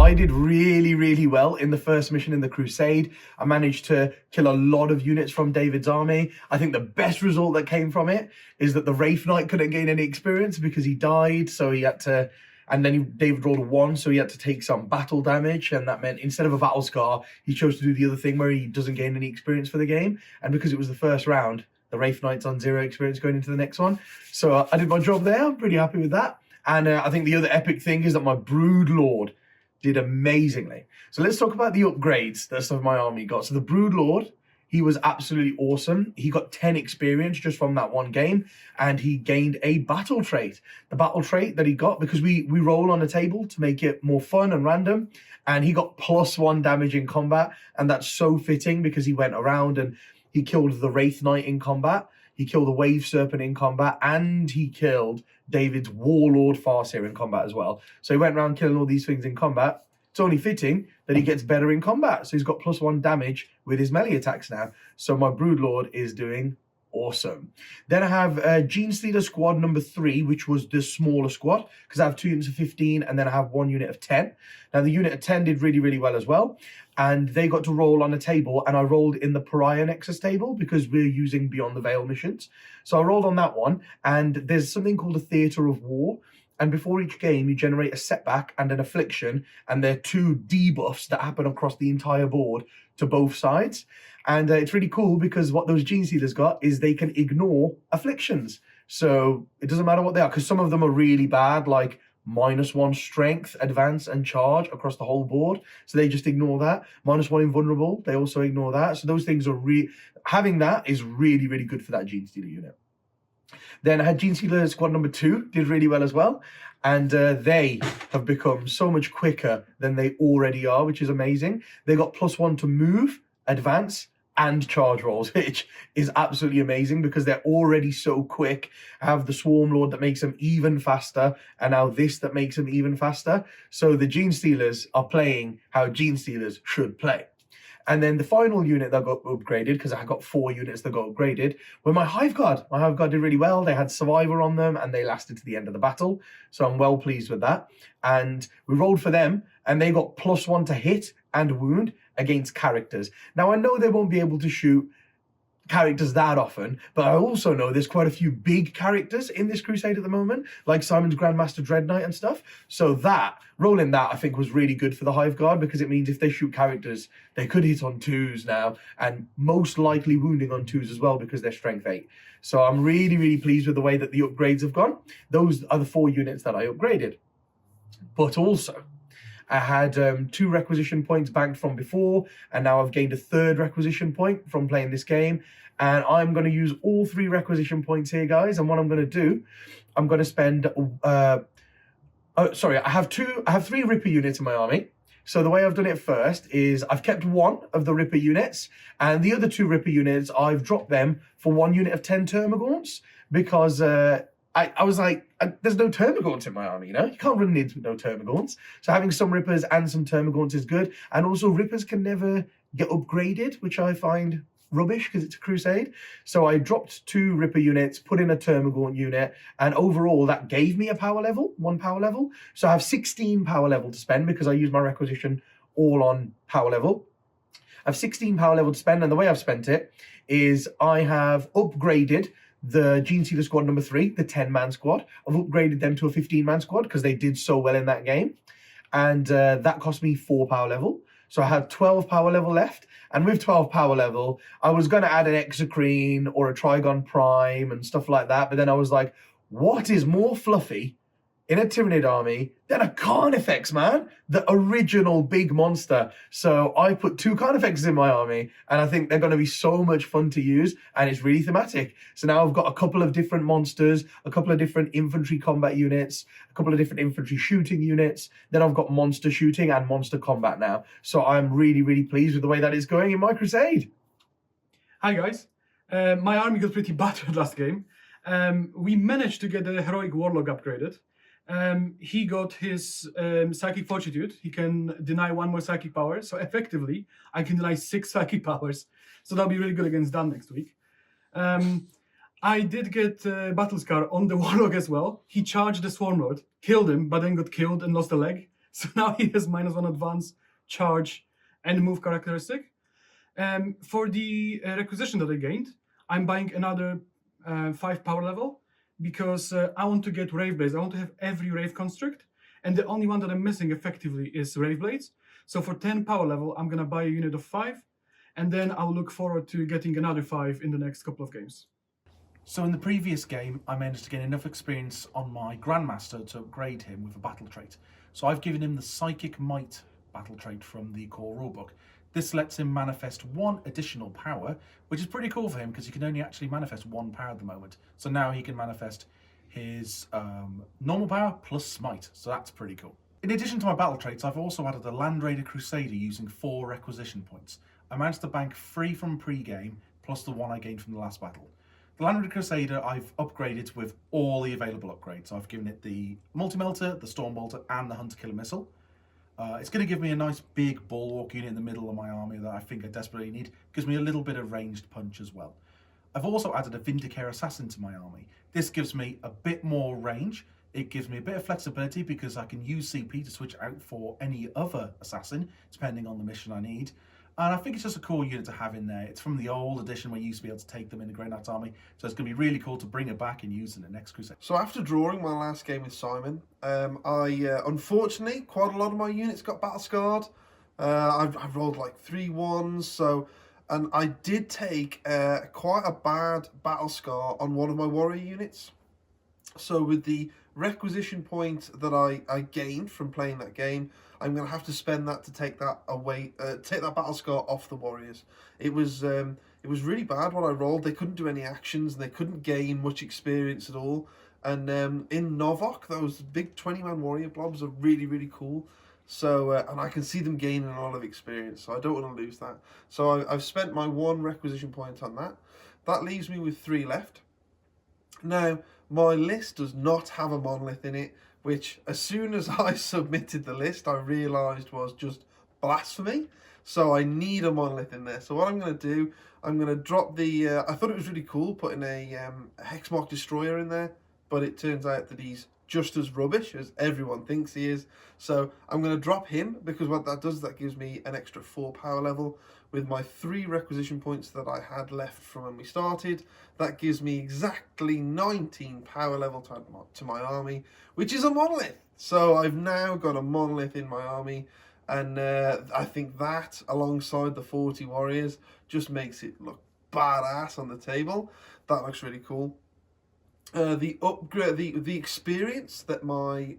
I did really, really well in the first mission in the Crusade. I managed to kill a lot of units from David's army. I think the best result that came from it is that the Wraith Knight couldn't gain any experience because he died, so he had to... And then David rolled a 1, so he had to take some battle damage, and that meant instead of a battle scar, he chose to do the other thing where he doesn't gain any experience for the game. And because it was the first round, the Wraith Knight's on 0 experience going into the next one. So I did my job there. I'm pretty happy with that. And I think the other epic thing is that my Brood Lord did amazingly. So let's talk about the upgrades that some of my army got. So the Brood Lord, he was absolutely awesome. He got 10 experience just from that one game, and he gained a battle trait. The battle trait that he got, because we roll on a table to make it more fun and random, and he got +1 damage in combat, and that's so fitting because he went around and he killed the Wraith Knight in combat, he killed the Wave Serpent in combat, and he killed David's Warlord Farseer in combat as well. So he went around killing all these things in combat. It's only fitting that he gets better in combat. So he's got +1 damage with his melee attacks now. So my Broodlord is doing awesome. Then I have Genestealer Squad number 3, which was the smaller squad, because I have 2 units of 15 and then I have 1 unit of 10. Now the unit of 10 did really, really well as well. And they got to roll on a table, and I rolled in the Pariah Nexus table because we're using Beyond the Veil missions. So I rolled on that one, and there's something called a Theatre of War. And before each game, you generate a setback and an affliction, and there are 2 debuffs that happen across the entire board to both sides. And it's really cool because what those Genestealers got is they can ignore afflictions. So it doesn't matter what they are, because some of them are really bad, like -1 strength, advance, and charge across the whole board. So they just ignore that. -1 invulnerable, they also ignore that. So those things are having that is really, really good for that Genestealer unit. Then I had Genestealer Squad number 2, did really well as well. And they have become so much quicker than they already are, which is amazing. They got +1 to move, advance, and charge rolls, which is absolutely amazing because they're already so quick. I have the Swarm Lord that makes them even faster, and now this that makes them even faster. So the Genestealers are playing how Genestealers should play. And then the final unit that got upgraded, because I got 4 units that got upgraded, were my Hive Guard. My Hive Guard did really well. They had Survivor on them, and they lasted to the end of the battle. So I'm well pleased with that. And we rolled for them, and they got +1 to hit and wound against characters. Now, I know they won't be able to shoot characters that often, but I also know there's quite a few big characters in this Crusade at the moment, like Simon's Grandmaster Dread Knight and stuff. So rolling that I think was really good for the Hive Guard, because it means if they shoot characters, they could hit on 2s now, and most likely wounding on 2s as well because they're strength 8. So I'm really, really pleased with the way that the upgrades have gone. Those are the 4 units that I upgraded. But also, I had 2 requisition points banked from before, and now I've gained a 3rd requisition point from playing this game. And I'm going to use all 3 requisition points here, guys. And what I'm going to do, I'm going to spend... I have 3 Ripper units in my army. So the way I've done it first is I've kept 1 of the Ripper units, and the other 2 Ripper units, I've dropped them for 1 unit of 10 Termagants, because I was like, there's no Termagants in my army, you know? You can't run Nids with no Termagants. So having some Rippers and some Termagants is good. And also Rippers can never get upgraded, which I find rubbish because it's a Crusade. So I dropped 2 Ripper units, put in a Termagant unit, and overall that gave me a power level, 1 power level. So I have 16 power level to spend because I use my requisition all on power level. I have 16 power level to spend, and the way I've spent it is I have upgraded the Genestealer Squad number 3, the 10-man squad. I've upgraded them to a 15-man squad because they did so well in that game. And that cost me 4 power level. So I had 12 power level left. And with 12 power level, I was going to add an Exocrine or a Trigon Prime and stuff like that. But then I was like, what is more fluffy in a Tyranid army than a Carnifex, man? The original big monster. So I put 2 Carnifexes in my army, and I think they're going to be so much fun to use, and it's really thematic. So now I've got a couple of different monsters, a couple of different infantry combat units, a couple of different infantry shooting units. Then I've got monster shooting and monster combat now. So I'm really, really pleased with the way that is going in my Crusade. Hi guys. My army got pretty battered last game. We managed to get the Heroic Warlock upgraded. He got his Psychic Fortitude. He can deny 1 more Psychic power. So effectively, I can deny 6 Psychic powers. So that'll be really good against Dan next week. I did get Battle Scar on the Warlock as well. He charged the Swarm Lord, killed him, but then got killed and lost a leg. So now he has -1 advance, charge, and move characteristic. For the requisition that I gained, I'm buying another 5 power level because I want to get Rave Blades. I want to have every Rave construct, and the only one that I'm missing effectively is Rave Blades. So for 10 power level, I'm gonna buy a unit of 5, and then I'll look forward to getting another 5 in the next couple of games. So in the previous game, I managed to gain enough experience on my Grandmaster to upgrade him with a battle trait. So I've given him the Psychic Might battle trait from the core rulebook. This lets him manifest 1 additional power, which is pretty cool for him because he can only actually manifest 1 power at the moment. So now he can manifest his normal power plus Smite, so that's pretty cool. In addition to my battle traits, I've also added a Land Raider Crusader using 4 requisition points. I managed to bank 3 from pre-game, plus the 1 I gained from the last battle. The Land Raider Crusader I've upgraded with all the available upgrades. I've given it the Multi-Melter, the Storm Bolter, and the Hunter Killer Missile. It's going to give me a nice big bulwark unit in the middle of my army that I think I desperately need. Gives me a little bit of ranged punch as well. I've also added a Vindicare Assassin to my army. This gives me a bit more range. It gives me a bit of flexibility because I can use CP to switch out for any other assassin, depending on the mission I need. And I think it's just a cool unit to have in there. It's from the old edition where you used to be able to take them in the Grey Knight's army. So it's going to be really cool to bring it back and use it in the next Crusade. So after drawing my last game with Simon, unfortunately, quite a lot of my units got battle scarred. I've rolled like 3 1s, and I did take quite a bad battle scar on one of my warrior units. So with the requisition point that I gained from playing that game, I'm going to have to spend that to take that away, take that battle scar off the warriors. It was really bad what I rolled. They couldn't do any actions, and they couldn't gain much experience at all. And in Novok, those big 20-man warrior blobs are really, really cool. So, and I can see them gaining a lot of experience, so I don't want to lose that. So I've spent my 1 requisition point on that. That leaves me with 3 left. Now, my list does not have a monolith in it, which as soon as I submitted the list, I realised was just blasphemy. So I need a monolith in there. So what I'm going to do, I'm going to drop the... I thought it was really cool putting a Hexmark Destroyer in there, but it turns out that he's just as rubbish as everyone thinks he is. So I'm going to drop him, because what that does, that gives me an extra 4 power level with my 3 requisition points that I had left from when we started. That gives me exactly 19 power level to my army, which is a monolith. So I've now got a monolith in my army, and I think that, alongside the 40 warriors, just makes it look badass on the table. That looks really cool. The upgrade, the experience that my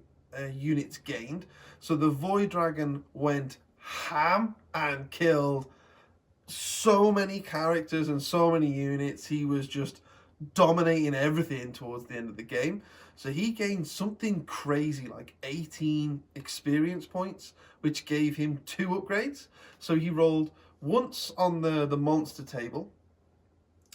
units gained. So the Void Dragon went ham and killed so many characters and so many units. He was just dominating everything towards the end of the game. So he gained something crazy like 18 experience points, which gave him 2 upgrades. So he rolled once on the monster table,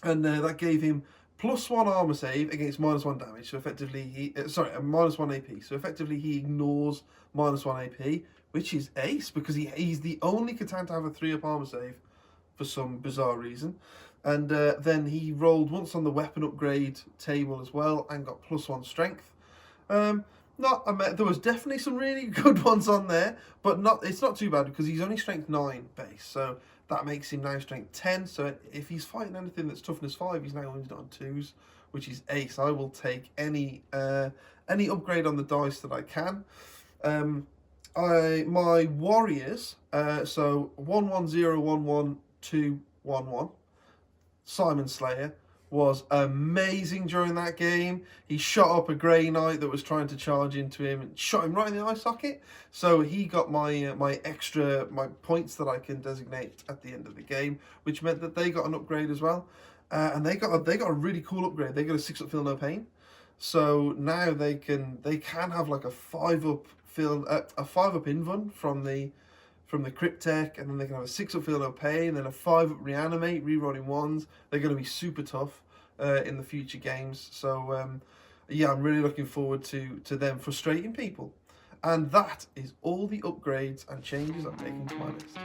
and that gave him +1 armor save against -1 damage. So effectively he -1 AP. So effectively he ignores -1 AP, which is ace, because he's the only Catan to have a 3-up armor save for some bizarre reason. And then he rolled once on the weapon upgrade table as well and got +1 strength. There was definitely some really good ones on there, but it's not too bad because he's only strength 9 base, so that makes him now strength 10. So if he's fighting anything that's toughness 5, he's now only on 2s, which is ace. I will take any upgrade on the dice that I can. My warriors, so 110112111, Simon Slayer was amazing during that game. He shot up a Grey Knight that was trying to charge into him and shot him right in the eye socket. So he got my my points that I can designate at the end of the game, which meant that they got an upgrade as well. And they got a really cool upgrade. They got a 6-up Feel No Pain. So now they can have like a 5-up Invuln from the Cryptek, and then they can have a 6-up Feel No Pain, then a 5-up Reanimate, rerolling 1s. They're going to be super tough in the future games. So yeah, I'm really looking forward to them frustrating people. And that is all the upgrades and changes I've taken to my list.